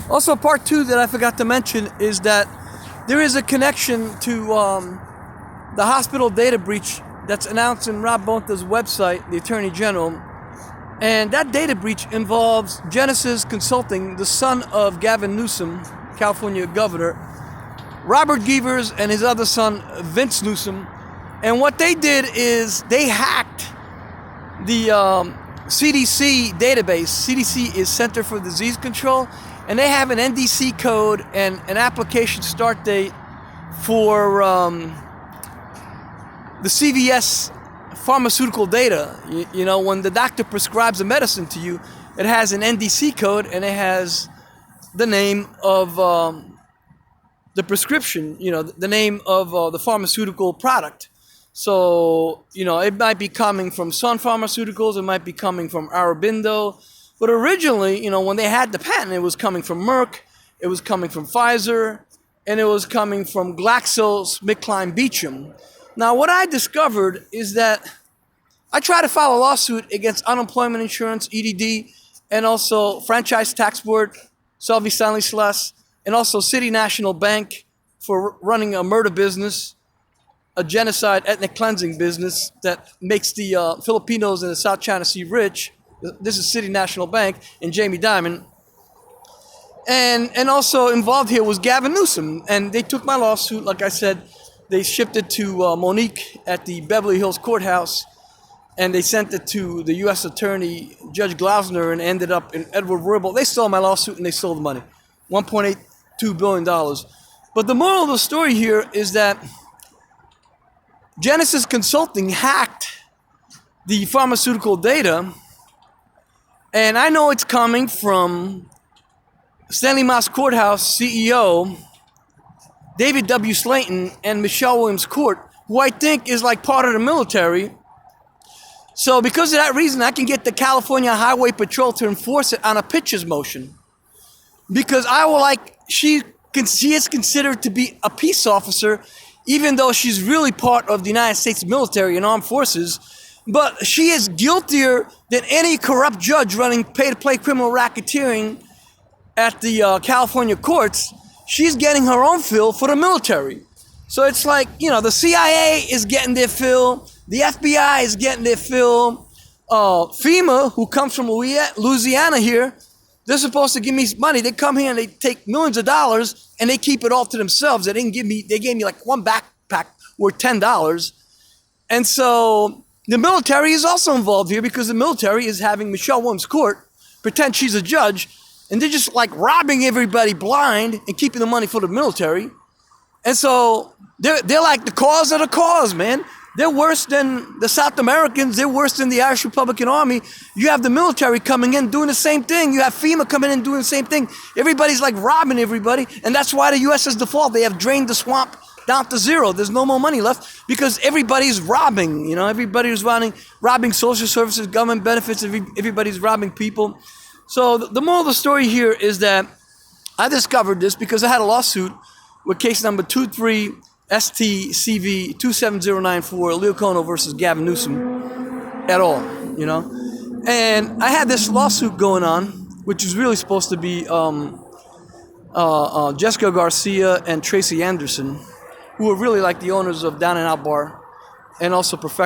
Also, part two that I forgot to mention is that there is a connection to the hospital data breach that's announced in Rob Bonta's website, the Attorney General. And that data breach involves Genesis Consulting, the son of Gavin Newsom, California governor, Robert Gevers, and his other son, Vince Newsom. And what they did is they hacked the CDC database. CDC is Center for Disease Control, and they have an NDC code and an application start date for the CVS pharmaceutical data. You know, when the doctor prescribes a medicine to you, it has an NDC code and it has the name of the prescription, you know, the name of the pharmaceutical product. So, you know, it might be coming from Sun Pharmaceuticals, it might be coming from Aurobindo, but originally, you know, when they had the patent, it was coming from Merck, it was coming from Pfizer, and it was coming from Glaxo, Kline, Beachum. Now, what I discovered is that I tried to file a lawsuit against unemployment insurance, EDD, and also Franchise Tax Board, Stanley, and also City National Bank for running a murder business, a genocide ethnic cleansing business that makes the Filipinos in the South China Sea rich. This is City National Bank and Jamie Dimon. And also involved here was Gavin Newsom. And they took my lawsuit, like I said, they shipped it to Monique at the Beverly Hills Courthouse, and they sent it to the U.S. Attorney, Judge Glausner, and ended up in Edward Roybal. They stole my lawsuit and they stole the money, $1.82 billion. But the moral of the story here is that Genesis Consulting hacked the pharmaceutical data, and I know it's coming from Stanley Mosk Courthouse CEO, David W. Sleighton, and Michelle Williams Court, who I think is like part of the military. So because of that reason, I can get the California Highway Patrol to enforce it on a pitcher's motion. Because she is considered to be a peace officer, even though she's really part of the United States military and armed forces. But she is guiltier than any corrupt judge running pay-to-play criminal racketeering at the California courts. She's getting her own fill for the military. So it's like, you know, the CIA is getting their fill, the FBI is getting their fill, FEMA, who comes from Louisiana here, they're supposed to give me money. They come here and they take millions of dollars and they keep it all to themselves. They gave me like one backpack worth $10. And so the military is also involved here because the military is having Michelle Williams Court pretend she's a judge, and they're just like robbing everybody blind and keeping the money for the military. And so they're like the cause of the cause, man. They're worse than the South Americans. They're worse than the Irish Republican Army. You have the military coming in doing the same thing. You have FEMA coming in doing the same thing. Everybody's like robbing everybody. And that's why the U.S. has defaulted. They have drained the swamp down to zero. There's no more money left because everybody's robbing. You know, everybody's robbing social services, government benefits. Everybody's robbing people. So the moral of the story here is that I discovered this because I had a lawsuit with case number 23STCV 27094, LAICON versus Gavin Newsom et al., you know. And I had this lawsuit going on, which is really supposed to be Jessica Garcia and Tracy Anderson, who are really like the owners of Down and Out Bar and also Perfect